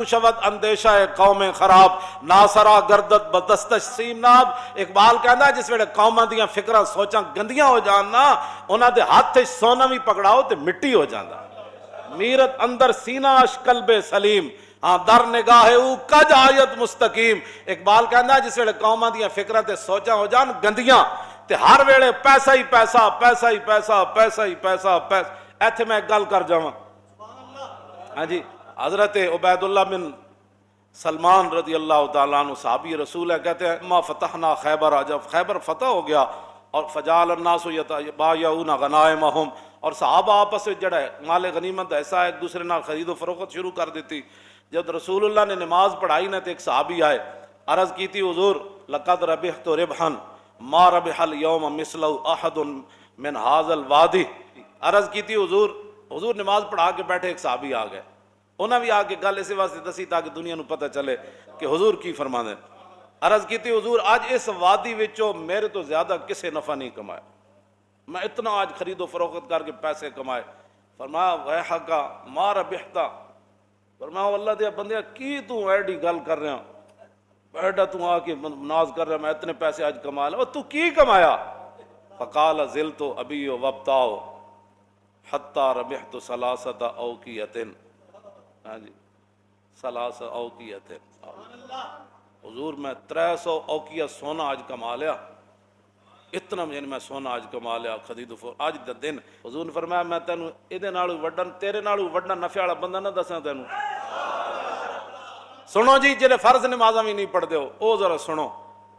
شود اندیشہ قوم خراب ناسرا گردت بدستش سیم ناب. اقبال کہندا جس ویلے قوماں دیاں فکراں سوچاں گندیاں ہو جان نا انہاں دے ہاتھ وچ سونا بھی پکڑاؤ تے مٹی ہو جاندا. میرت اندر سینہ اش قلب سلیم ہاں در نگاہ او کج آیت مستقیم. اقبال کہندا جس ویلے قوماں دیاں فکراں تے سوچاں ہو جان گندیاں تے ہر ویلے پیسہ ہی پیسہ پیسہ ہی پیسہ پیسہ ہی پیسہ پیسہ. ایتھے میں ایک گل کر جاواں. ہاں جی حضرت عبید اللہ بن سلمان رضی اللہ تعالیٰ عنہ صحابی رسول ہے، کہتے ہیں ما فتحنا خیبر، جب خیبر فتح ہو گیا اور فجعل الناس یتبایعون غنائمہم اور صحابہ آپس میں جڑا ہے مال غنیمت ایسا ایک دوسرے نال خرید و فروخت شروع کر دیتی. جب رسول اللہ نے نماز پڑھائی نا تو ایک صحابی آئے، عرض کی تھی حضور لقد ربحت ربحا ما ربح اليوم مثلہ احد من هذا الوادی. عرض کی تھی حضور نماز پڑھا کے بیٹھے ایک صحابی آ گئے، انہاں بھی آ کے گل اسی واسطے دسی تاکہ دنیا نو پتہ چلے کہ حضور کی فرماندے. عرض کی تھی حضور آج اس وادی وچوں میرے تو زیادہ کسے نفع نہیں کمایا، میں اتنا آج خرید و فروخت کر کے پیسے کمائے. فرمایا ویحک ما ربحت، فرمایا اللہ دے بندیا کی تو ایڈی گل کر رہا بیٹا تو آ کے ناز کر رہا میں اتنے پیسے آج کما لیا، تو کی کمایا؟ فقال زلت ابی وابتاؤ حتی ربحت ثلاثۃ اوقیۃ. ہاں جی ثلاث اوقیت. حضور میں 300 اوقیہ سونا آج کما لیا، اتنا یعنی میں سونا آج کما لیا خرید و فروخت آج دا دن. حضور نے فرمایا میں تینوں ایدے نالوں وڈن تیرے نالوں وڈنا نفع والا بندہ نہ دساں تینوں. سنو جی جڑے فرض نمازاں بھی نہیں پڑھدے ہو او ذرا سنو،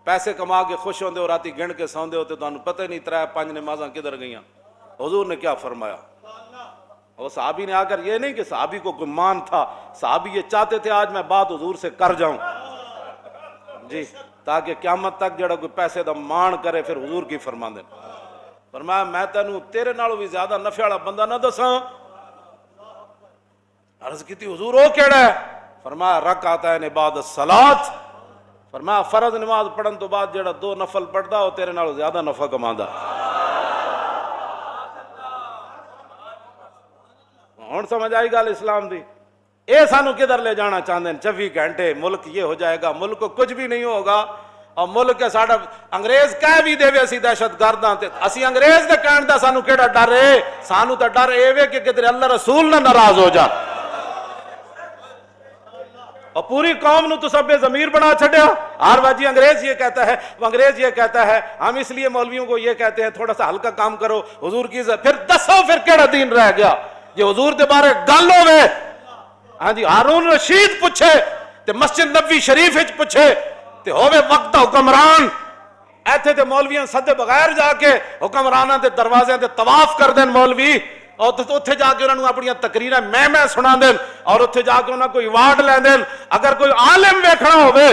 پیسے کما کے خوش ہوندے ہو رات گن کے سوندے ہو تے تانوں پتہ ہی نہیں 3-5 نمازاں کدھر گئیاں. حضور نے کیا فرمایا؟ اور صحابی نے آ کر یہ نہیں کہ صحابی کو کوئی مان تھا، صحابی یہ چاہتے تھے آج میں بات حضور سے کر جاؤں جی تاکہ قیامت تک جڑا کوئی پیسے دا مان کرے پھر حضور کی فرما دے. فرمایا میں تینوں تیرے نالوں بھی زیادہ نفع والا بندہ نہ دساں. عرض کی تھی حضور وہ کیڑا ہے؟ فرمایا رکعتین بعد الصلاۃ. فرمایا فرض نماز پڑھن تو بعد جڑا 2 نفل پڑھدا وہ تیرے نالوں زیادہ نفع کماندا. ہن سمجھ آئی گل اسلام دی؟ اے سانو کدھر لے جانا چاہتے ہیں 24 گھنٹے ملک یہ ہو جائے گا، ملک کو کچھ بھی نہیں ہوگا. اور ملک کے ساڈا انگریز کہہ بھی دے اسی دہشت گرد ہاں تے اسی انگریز دے کہن دا سانو کیڑا ڈر ہے؟ سانو تے ڈر اے وے کہ کدھر اللہ رسول نہ ناراض ہو جان. اور پوری قوم نو تو سب بے ضمیر بنا چھڈیا. ہر واجی انگریز یہ کہتا ہے، وہ انگریز یہ کہتا ہے، ہم اس لیے مولویوں کو یہ کہتے ہیں تھوڑا سا ہلکا کام کرو حضور کی عزت. پھر دسو پھر کیڑا دین رہ گیا جی حضور دے بارے گل ہوے؟ ہاں جی ہارون رشید پوچھے تے مسجد نبوی شریف وچ پوچھے تے ہوے وقت حکمران ایتھے تے مولویاں سدے بغیر جا کے حکمراناں دے دروازے تے طواف کر دین مولوی، اور اتھے جا کے انہاں نوں اپنی تقریراں میں سنا دین اور اتھے جا کے انہاں کوئی ایوارڈ لے دین. اگر کوئی عالم ویکھنا ہوے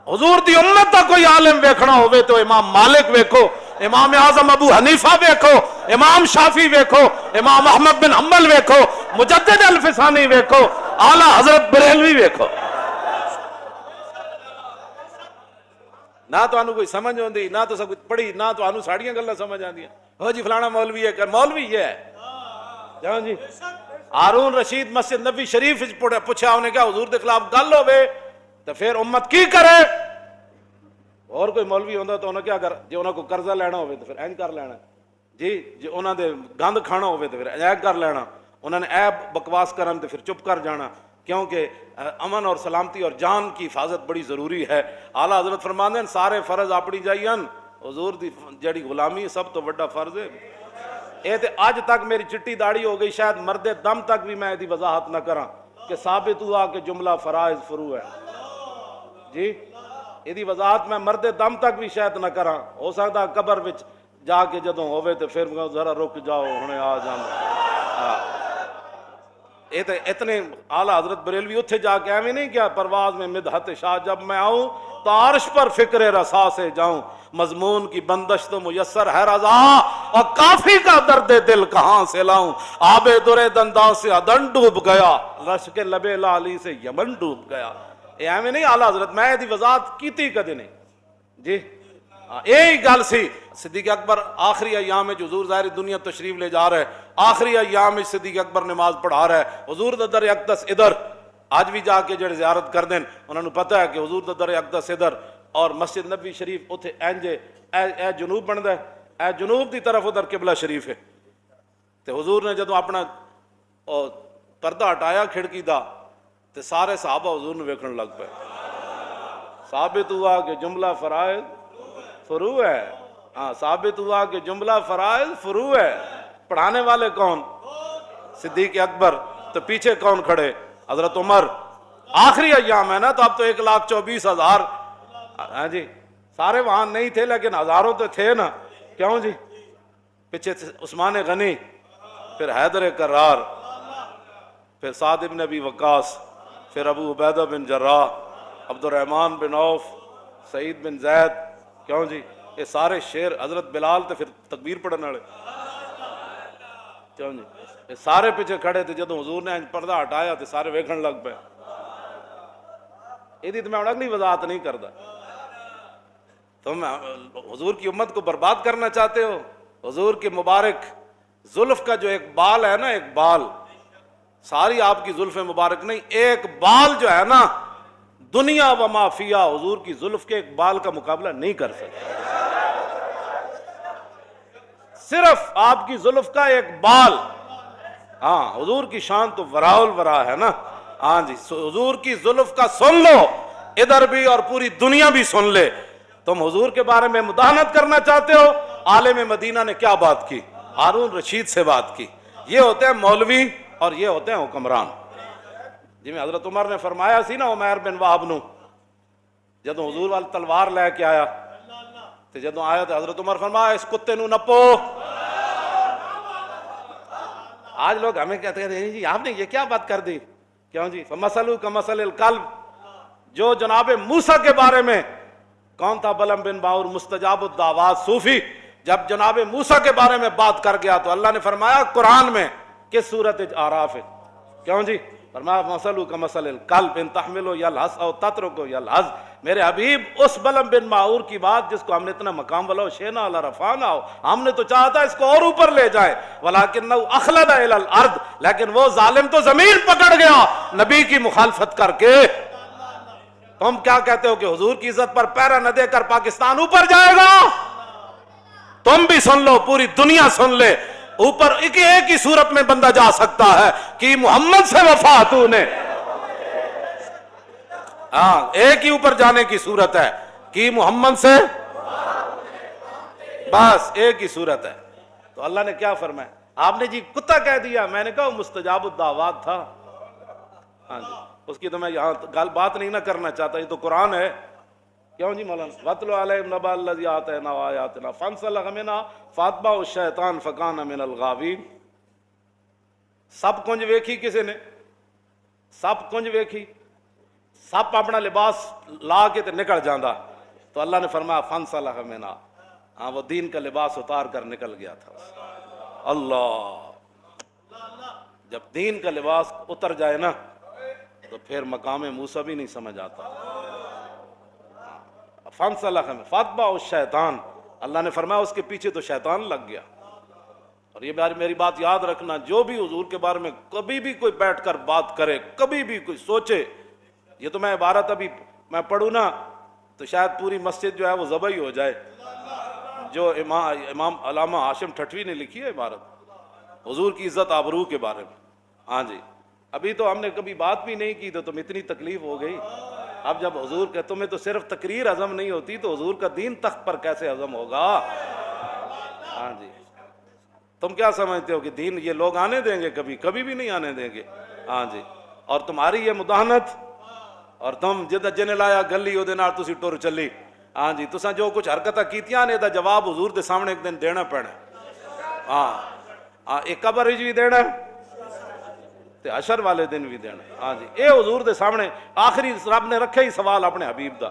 حضور دی امت دا کوئی عالم ویکھنا ہوے تو امام مالک ویکھو، امام اعظم ابو حنیفہ ویکھو، امام شافعی ویکھو، امام احمد بن حنبل ویکھو، مجدد الفسانی ویکھو، اعلی حضرت بریلوی ویکھو. نہ تو انہوں کوئی سمجھ ہوندی، نہ تو سب کچھ پڑھی، نہ تو انہوں ساڑیاں گلیں سمجھ آندیاں. ہو جی فلانا مولوی ہے کر مولوی یہ ہے جان جی. ہارون رشید مسجد نبوی شریف پوچھا انہیں کیا حضور دے خلاف گل ہوے تو پھر امت کی کرے؟ اور کوئی مولوی ہوندا تو انہوں کیا کر جی انہوں کو قرضہ لینا ہوئے تو پھر این کر لینا جی، جی انہوں دے گند کھانا ہوئے تو پھر این کر لینا، انہوں نے عیب بکواس کرن تو پھر چپ کر جانا، کیونکہ امن اور سلامتی اور جان کی حفاظت بڑی ضروری ہے. اعلیٰ حضرت فرماندے ہیں سارے فرض اپنی جائین حضور دی جڑی غلامی سب تو بڑا فرض ہے. اے تے آج تک میری چٹی داڑھی ہو گئی، شاید مرد دم تک بھی میں دی وضاحت نہ کراں کہ ثابت ہوا کہ جملہ فرائض فرو ہے جی. یہ وضاحت میں مرد دم تک بھی شاید نہ کراں. ہو سکتا قبر وچ جا کے جدوں ہوئے تو پھر ذرا رک جاؤ ہنے آ جانا. یہ تو اتنے اعلیٰ حضرت بریلوی اتھے جا کے ایویں نہیں کیا پرواز میں مدحت شاہ جب میں آؤں تو عرش پر فکر رسا سے جاؤں، مضمون کی بندش تو میسر ہے رضا اور کافی کا درد دل کہاں سے لاؤں. آب در دنداں سے عدن ڈوب گیا، رش کے لب لالی سے یمن ڈوب گیا. ایویں نہیں اعلیٰ حضرت میں دی وضاحت کیتی کدے نہیں جی. یہی گل سی صدیق اکبر آخری ایام میں حضور ظاہر دنیا تشریف لے جا رہے، آخری ایام میں صدیق اکبر نماز پڑھا رہا ہے، حضور دا در اقدس ادھر اج بھی جا کے جڑے زیارت کر دین انہوں نے پتہ ہے کہ حضور دا در اقدس ادھر اور مسجد نبی شریف اتنے اینج اے جنوب بنتا ہے، اے جنوب دی طرف ادھر قبلہ شریف ہے. تے حضور نے جدوں اپنا پردہ ہٹایا کھڑکی دا تے سارے صحابہ حضور نے ویکھن لگ پے. ثابت ہوا کہ جملہ فرائض فروع ہے. ہاں ثابت ہوا کہ جملہ فرائض فروع ہے. پڑھانے والے کون؟ صدیق اکبر. تو پیچھے کون کھڑے؟ حضرت عمر. آخری ایام ہے نا، تو اب تو 1,24,000. ہاں جی سارے وہاں نہیں تھے لیکن ہزاروں تو تھے نا. کیوں جی؟ پیچھے عثمان غنی، پھر حیدر کرار، پھر سعد بن ابی وقاص، پھر ابو عبیدہ بن جراح، عبد الرحمن بن عوف، سعید بن زید. کیوں جی؟ یہ سارے شیر. حضرت بلال تو پھر تکبیر پڑھنے والے. کیوں جی؟ یہ سارے پیچھے کھڑے تھے. جدوں حضور نے پردہ ہٹایا تو سارے ویکھن لگ پے. یہ تو میں اگلی وضاحت نہیں کرتا. تم حضور کی امت کو برباد کرنا چاہتے ہو؟ حضور کے مبارک زلف کا جو ایک بال ہے نا، ایک بال، ساری آپ کی زلف مبارک نہیں، ایک بال جو ہے نا، دنیا و ما فیہا حضور کی زلف کے ایک بال کا مقابلہ نہیں کر سکتے. صرف آپ کی زلف کا ایک بال. ہاں حضور کی شان تو وراء الورا ہے نا. ہاں جی حضور کی زلف کا سن لو، ادھر بھی اور پوری دنیا بھی سن لے. تم حضور کے بارے میں مداحنت کرنا چاہتے ہو؟ عالم مدینہ نے کیا بات کی؟ ہارون رشید سے بات کی. یہ ہوتے ہیں مولوی اور یہ ہوتے ہیں حکمران. جی میں حضرت عمر نے فرمایا سی نا عمیر بن وہب نو، جدوں حضور والی تلوار لے کے آیا تو جدوں آیا تو حضرت عمر فرمایا اس کتے نو نپو. آج لوگ ہمیں کہتے ہیں جی آپ نے یہ کیا بات کر دی. کیوں جی؟ فمثلہ کمثل الکلب. جو جناب موسیٰ کے بارے میں کون تھا؟ بلم بن باور مستجاب الدعوات صوفی. جب جناب موسیٰ کے بارے میں بات کر گیا تو اللہ نے فرمایا قرآن میں کس سورت اعراف ہے. کیوں جی؟ فرمایا مثلہ کمثل الکلب ان تحمل یلہث او تترک یلہث. میرے حبیب اس بلم بن باور کی بات جس کو ہم نے اتنا مقام والا شینا اللہ رفعنا ہو، ہم نے تو چاہا تھا اس کو اور اوپر لے جائے. ولکنہ اخلد الی الارض، لیکن وہ ظالم تو زمین پکڑ گیا نبی کی مخالفت کر کے. تم کیا کہتے ہو کہ حضور کی عزت پر پیرا نہ دے کر پاکستان اوپر جائے گا؟ تم بھی سن لو، پوری دنیا سن لے. اوپر ایک ہی صورت میں بندہ جا سکتا ہے کہ محمد سے وفا تو نے. ہاں ایک ہی اوپر جانے کی صورت ہے کہ محمد سے، بس ایک ہی صورت ہے. تو اللہ نے کیا فرمایا؟ آپ نے جی کتا کہہ دیا. میں نے کہا وہ مستجاب الدعوات تھا. ہاں جی اس کی تو میں یہاں بات نہیں نہ کرنا چاہتا، یہ تو قرآن ہے. کیوں جی مولانا؟ وَاتْلُ عَلَيْهِمْ نَبَأَ الَّذِي آتَيْنَاهُ آيَاتِنَا فَانسَلَخَ مِنْهَا فَأَتْبَعَهُ الشَّيْطَانُ فَكَانَ مِنَ الْغَاوِينَ. سب کنج ویکھی کسی نے؟ سب کنج ویکھی؟ سب اپنا لباس لا کے تے نکل جاندا. تو اللہ نے فرمایا فَانسَلَخَ مِنْهَا. ہاں وہ دین کا لباس اتار کر نکل گیا تھا. اللہ، جب دین کا لباس اتر جائے نا تو پھر مقام موسیٰ بھی نہیں سمجھ آتا. فَانسَلَخَ فَأَتْبَعَهُ الشَّيْطَانُ. اللہ نے فرمایا اس کے پیچھے تو شیطان لگ گیا. اور یہ میری بات یاد رکھنا، جو بھی حضور کے بارے میں کبھی بھی کوئی بیٹھ کر بات کرے، کبھی بھی کوئی سوچے، یہ تو میں عبارت ابھی میں پڑھوں نا تو شاید پوری مسجد جو ہے وہ ذبح ہی ہو جائے. جو امام علامہ ہاشم ٹھٹوی نے لکھی ہے عبارت حضور کی عزت آبرو کے بارے میں. ہاں جی ابھی تو ہم نے کبھی بات بھی نہیں کی تو تم اتنی تکلیف ہو گئی. اب جب حضور کہ تمہیں تو صرف تقریر ہضم نہیں ہوتی تو حضور کا دین تخت پر کیسے ہضم ہوگا؟ ہاں جی تم کیا سمجھتے ہو کہ دین یہ لوگ آنے دیں گے؟ کبھی کبھی بھی نہیں آنے دیں گے. ہاں جی اور تمہاری یہ مداحنت اور تم جن لایا گلی وہ نال تسی ٹر چلی. ہاں جی تساں جو کچھ حرکتاں کیتیاں نے دا جواب حضور دے سامنے ایک دن دینا پینا. ہاں ایک قبر وچ بھی دینا تے حشر والے دن بھی دینا. ہاں جی اے حضور دے سامنے آخری رب نے رکھے ہی سوال اپنے حبیب دا.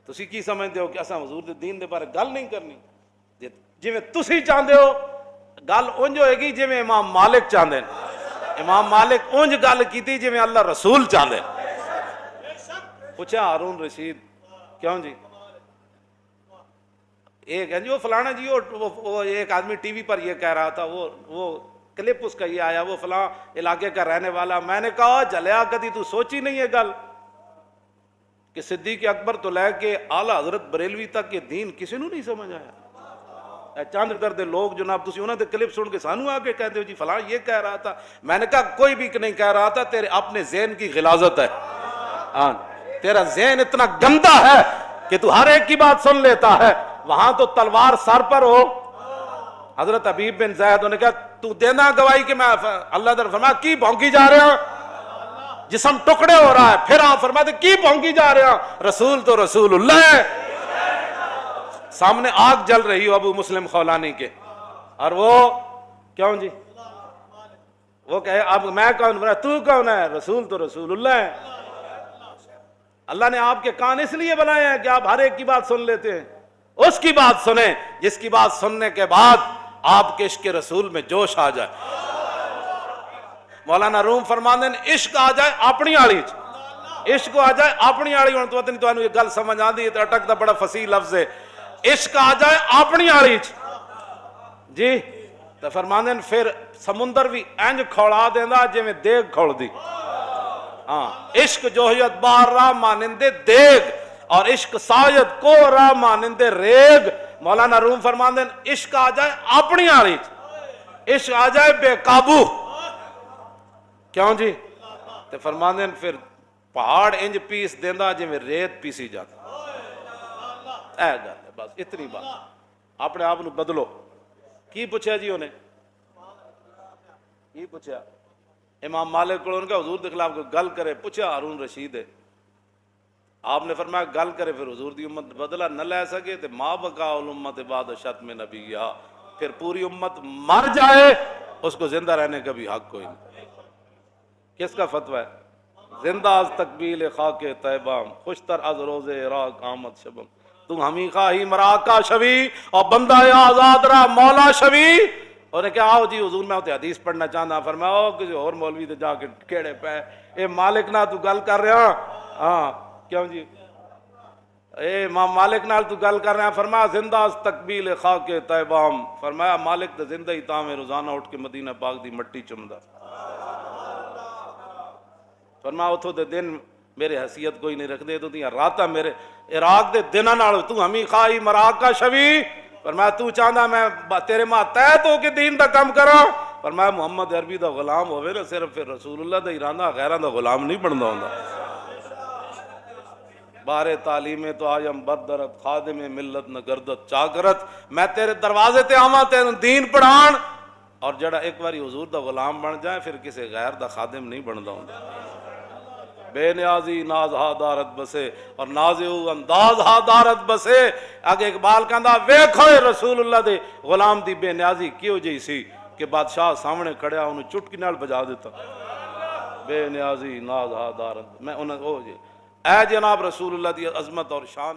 تسی کی سمجھتے ہو کہ اساں حضور دے دین دے بارے گل نہیں کرنی؟ جویں تسی چاہندے ہو گل اونج ہوئے گی جویں امام مالک چاہندے ہیں. امام مالک اونج گل کیتی جویں اللہ رسول چاہندے. پوچھا ہارون رشید کیوں جی؟ ایک ہے جی وہ فلانا جی وہ ایک آدمی ٹی وی پر یہ کہہ رہا تھا، وہ کلپ اس کا یہ آیا وہ فلاں علاقے کا رہنے والا. میں نے کہا جلیا کدی تو سوچی نہیں ہے گل کہ صدیق اکبر تو لے کے اعلیٰ حضرت بریلوی تک یہ دین کسی نو نہیں سمجھ آیا. چند کردے لوگ جناب تسی انہوں نے کلپ سن کے سانو آ کے کہتے ہو جی فلاں یہ کہہ رہا تھا. میں نے کہا کوئی بھی نہیں کہہ رہا تھا, تیرے اپنے ذہن کی غلاظت ہے. ہاں تیرا ذہن اتنا گندا ہے کہ تو ہر ایک کی بات سن لیتا ہے. وہاں تو تلوار سر پر ہو. حضرت حبیب بن زید نے کہا تو دینا گواہی کہ میں اللہ در فرمایا کی بھونکی جا رہے ہیں, جسم ٹکڑے ہو رہا ہے. پھر آپ فرماتے کی بھونکی جا رہے ہیں, رسول تو رسول اللہ ہے. سامنے آگ جل رہی ہو ابو مسلم خولانی کے, اور وہ کیوں جی وہ کہے اب میں کون, تو کون ہے, رسول تو رسول اللہ ہے. اللہ نے آپ کے کان اس لیے بنائے ہیں کہ آپ ہر ایک کی بات سن لیتے ہیں. اس کی بات سنیں جس کی بات سننے کے بعد آپ کے عشق رسول میں جوش آ جائے. مولانا روم فرماندے ہیں عشق آ جائے اپنی آڑی چ, عشق آ جائے اپنی آڑی. ہوں تو نہیں تو یہ گل سمجھ آتی ہے تو اٹک دا بڑا فصیح لفظ ہے. عشق آ جائے اپنی آڑی چ جی تو فرماندے ہیں پھر سمندر بھی انج کھوڑا دینا جی میں دیگ کھوڑ دی. ہاں عشق جوہیت بار راہ مانندے دیگ اور عشق سایت کو راہ مانندے ریگ. مولانا روم فرماندے ہیں عشق آ جائے اپنی آڑی چ, عشق آ جائے بے قابو. کیوں جی تو فرماندے ہیں پھر پہاڑ انج پیس دینا جی میں ریت پیسی جاتا. اے گل ہے بس اتنی بات. اپنے آپ نو بدلو. کی پوچھا جی انہیں کی پوچھا امام مالک کو, ان کا حضور کے خلاف گل کرے, پوچھا ہارون رشید ہے. آپ نے فرمایا گل کرے پھر حضور دی امت بدلہ نہ لے سکے تو ما بقا الامت بعد شتم نبیہا, پھر پوری امت مر جائے اس کو زندہ رہنے کا بھی حق کوئی نہیں. کس کا فتویٰ ہے؟ زندہ از تقبیل خاک طیبہ خوشتر از روز عراق آمد شبم. تم ہمیں خواہی مراکہ شوی اور بندہ آزاد رہا مولا شوی. اور نے کہا آؤ جی حضور میں ہوتے حدیث پڑھنا چاہتا. فرمایا او کسی اور مولوی تے جا کے کیڑے پہ اے مالک نہ تو گل کر رہا. ہاں کیوں جی اے امام مالک نال تو گل کر رہے ہیں. فرمایا زندہ از تقبیل خاک طیبام. فرمایا مالک تے زندہ ہی تاں میں روزانہ اٹھ کے مدینہ پاک دی مٹی چمدا. فرمایا اتھو دے دن میرے حیثیت کوئی نہیں رکھ دے تو دیاں راتاں میرے عراق دے دناں نال تو ہمیں خواہی مراکہ شوی. فرمایا تو چاہندا میں تیرے ماں تحت ہو کے دین دا کم کراں. فرمایا محمد عربی دا غلام ہوئے نا صرف پھر رسول اللہ دا ایرانہ غیران دا غلام نہیں بندا ہوندا. بارے تعلیم تو آیم بردرت خادم ملت نہ گردت چاکرت. میں تیرے دروازے تے آواں تینوں دین پڑھان, اور جڑا ایک باری حضور دا غلام بن جائے پھر کسی غیر دا خادم نہیں بندا ہوندا. بے نیازی ناز ہا دارت بسے اور ناز او انداز ہا دارت بسے. اگے اقبال کہندا ویکھو رسول اللہ دے غلام دی بے نیازی کیوں جئی سی کہ بادشاہ سامنے کھڑیا انہوں چٹکی نال بجا دیتا. بے نیازی ناز ہا دارت. میں انہوں اے جناب رسول اللہ دی عظمت اور شان ہے.